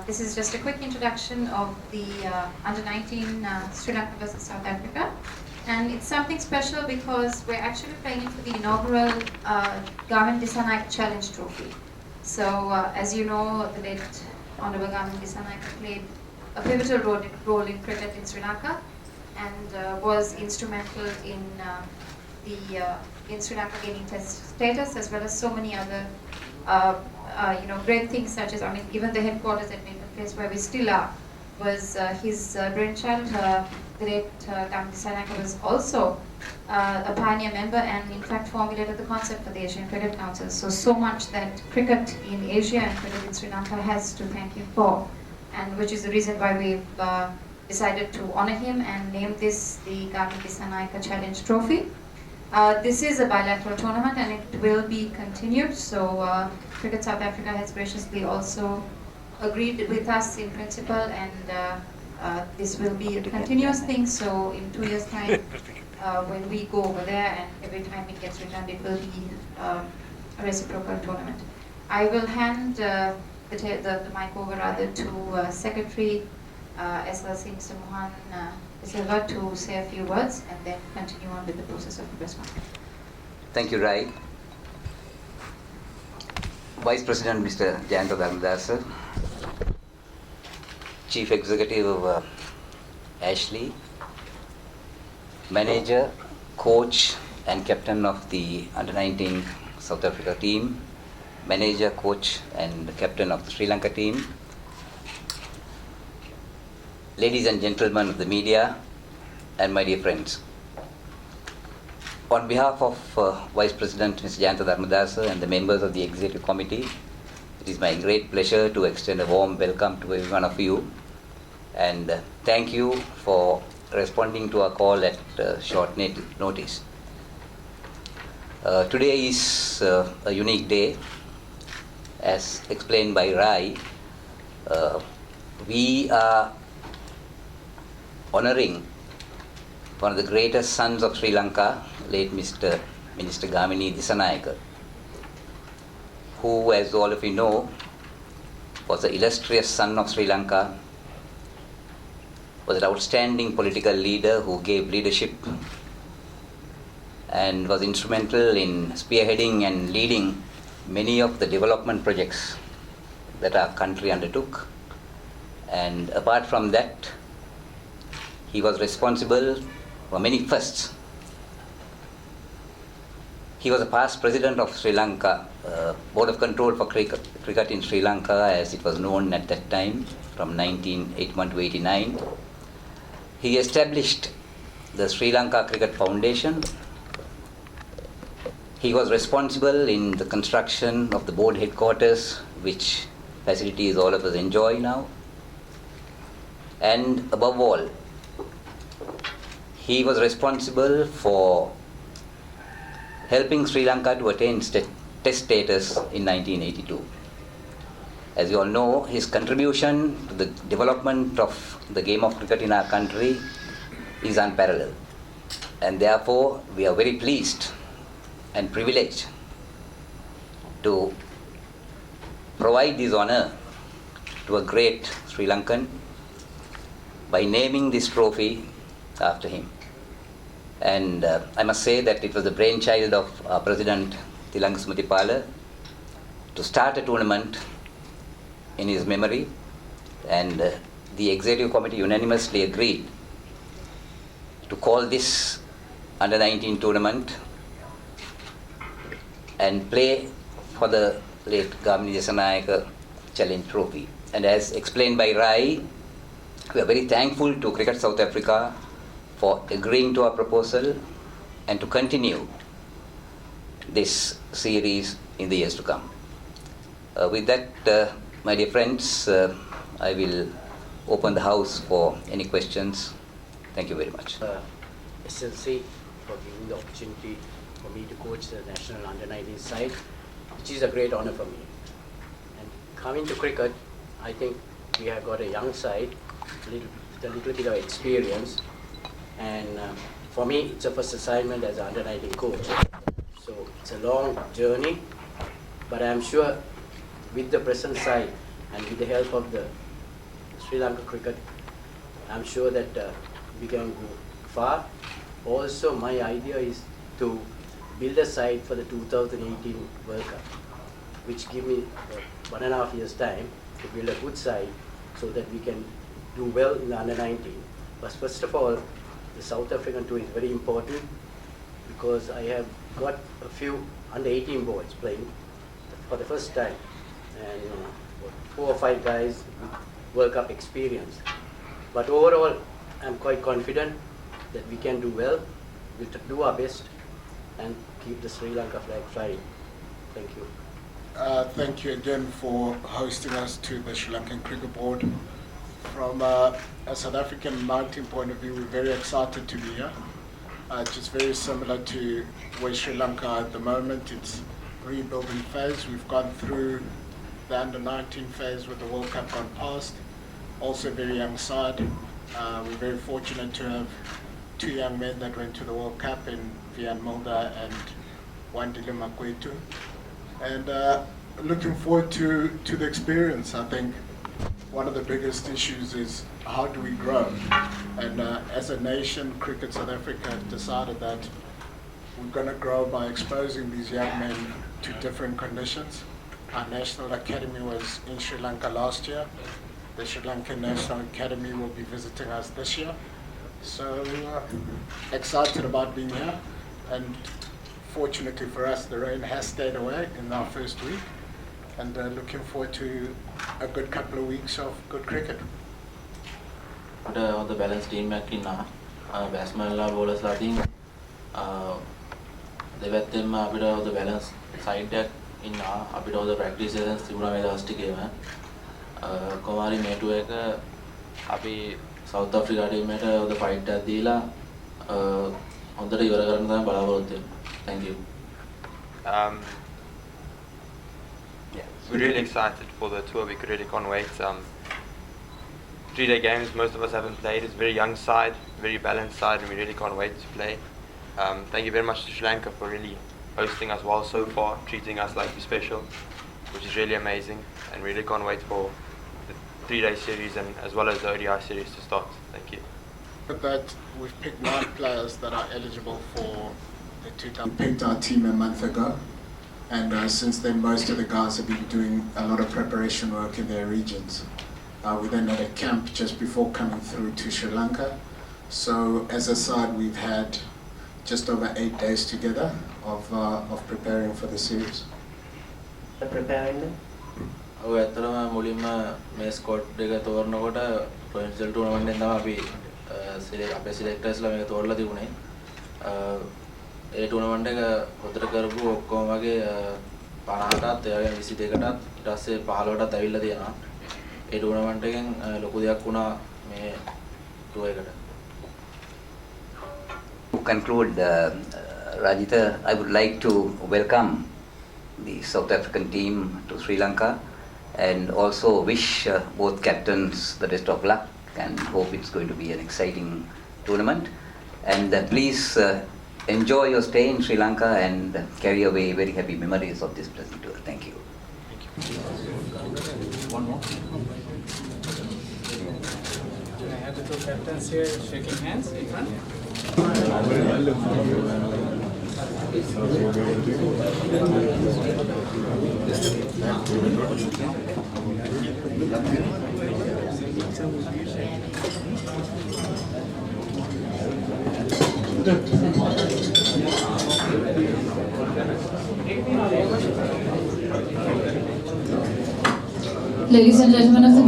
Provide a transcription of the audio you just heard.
This is just a quick introduction of the Under-19 Sri Lanka versus South Africa. And it's something special because we're actually playing for the inaugural Gamini Dissanayake Challenge Trophy. So, as you know, the late Honorable Gamini Dissanayake played a pivotal role in cricket in Sri Lanka and was instrumental in Sri Lanka gaining test status, as well as so many other great things, such as, even the headquarters at Nathan Place, where we still are, was his brainchild. The late Gamini Dissanayake was also a pioneer member and in fact formulated the concept for the Asian Cricket Council. So much that cricket in Asia and cricket in Sri Lanka has to thank him for, and which is the reason why we've decided to honor him and name this the Gamini Dissanayake Challenge Trophy. This is a bilateral tournament and it will be continued. So Cricket South Africa has graciously also agreed with us in principle, and this will be a continuous thing. So in 2 years' time, when we go over there and every time it gets returned, it will be a reciprocal tournament. I will hand the mic over to Secretary SLC Mr. Mohan Silva to say a few words and then continue on with the process of the press conference. Thank you, Rai. Vice President Mr. Jayanta Dharmadasa, Chief Executive Ashley, Manager, Coach and Captain of the Under-19 South Africa team, Manager, Coach and Captain of the Sri Lanka team, ladies and gentlemen of the media, and my dear friends. On behalf of Vice President Mr. Jayanta Dharmadasa and the members of the Executive Committee, it is my great pleasure to extend a warm welcome to every one of you, and thank you for responding to our call at short notice. Today is a unique day. As explained by Rai, we are honoring one of the greatest sons of Sri Lanka, late Minister Gamini Dissanayake, who, as all of you know, was the illustrious son of Sri Lanka, was an outstanding political leader who gave leadership and was instrumental in spearheading and leading many of the development projects that our country undertook. And apart from that, he was responsible for many firsts. He was a past president of Sri Lanka, Board of Control for Cricket in Sri Lanka, as it was known at that time, from 1981 to 89. He established the Sri Lanka Cricket Foundation. He was responsible in the construction of the board headquarters, which facilities all of us enjoy now. And above all, he was responsible for helping Sri Lanka to attain test status in 1982. As you all know, his contribution to the development of the game of cricket in our country is unparalleled. And therefore, we are very pleased and privileged to provide this honor to a great Sri Lankan by naming this trophy after him. And I must say that it was the brainchild of our President Tilanga Sumutipala to start a tournament in his memory, and the Executive Committee unanimously agreed to call this Under-19 tournament and play for the late Gamini Dissanayake Challenge Trophy. And as explained by Rai, we are very thankful to Cricket South Africa for agreeing to our proposal and to continue this series in the years to come. With that, my dear friends, I will open the house for any questions. Thank you very much. SLC for giving the opportunity for me to coach the national under-19 side, which is a great honor for me. And coming to cricket, I think we have got a young side, with a little bit of experience. And for me, it's a first assignment as an under-19 coach. So it's a long journey, but I'm sure with the present side, and with the help of the Sri Lanka cricket, I'm sure that we can go far. Also, my idea is to build a side for the 2018 World Cup, which give me 1.5 years time to build a good side so that we can do well in the under 19. But first of all, the South African tour is very important because I have got a few under 18 boys playing for the first time, and 4 or 5 guys with World Cup experience. But overall, I'm quite confident that we can do well. We'll do our best and keep the Sri Lanka flag flying. Thank you. Thank you again for hosting us to the Sri Lankan Cricket Board. From a South African 19 point of view, we're very excited to be here. Just very similar to where Sri Lanka are at the moment. It's rebuilding phase. We've gone through the under 19 phase with the World Cup gone past. Also very young side. We're very fortunate to have 2 young men that went to the World Cup in Vian Mulder and Wandile Makwetu. And looking forward to the experience. I think one of the biggest issues is how do we grow? And as a nation, Cricket South Africa have decided that we're going to grow by exposing these young men to different conditions. Our National Academy was in Sri Lanka last year. The Sri Lankan National Academy will be visiting us this year. So excited about being here, and fortunately for us, the rain has stayed away in our first week, and looking forward to a good couple of weeks of good cricket. On the balance team back in batsman la bowlers la team දෙවැත්තෙන්ම අපිට the balance side එකක් ඉන්නවා අපිට the practice sessions තිබුණා මේ දවස් ටිකේම කොමාරි මේටු එක අපි South Africa team එකට the fight එකක් දීලා හොඳට ඉවර කරන්න තමයි බලාපොරොත්තු වෙන්නේ. Thank you. We're really excited for the tour. We really can't wait. 3-day games, most of us haven't played. It's a very young side, very balanced side, and we really can't wait to play. Thank you very much to Sri Lanka for really hosting us well so far, treating us like we're special, which is really amazing, and we really can't wait for the 3-day series and as well as the ODI series to start. Thank you. That we've picked 9 players that are eligible for the 2000. We picked our team a month ago, and since then most of the guys have been doing a lot of preparation work in their regions. We then had a camp just before coming through to Sri Lanka. So as a side, we've had just over 8 days together of preparing for the series. Preparing them? ඔව් ඇත්තටම මුලින්ම මේ Scott එක තෝරනකොට provincial tournament එකෙන් තමයි අපි අපේ සිලෙක්ටර්ස්ලා මේක තෝරලා තිබුණේ. ඒ ටූර්නමන්ට් එක හොඳට කරපු ඔක්කොම වගේ 50ටත් ඒ වගේම 22කටත් ඊට පස්සේ 15ටත් ඇවිල්ලා තියෙනවා. ඒ ටූර්නමන්ට් එකෙන් ලොකු දෙයක් වුණා මේ ටූර් එකට. To conclude, Rajita, I would like to welcome the South African team to Sri Lanka and also wish both captains the best of luck and hope it's going to be an exciting tournament. And please enjoy your stay in Sri Lanka and carry away very happy memories of this present tour. Thank you. One more. Can I have the 2 captains here shaking hands in front? Ladies and gentlemen of the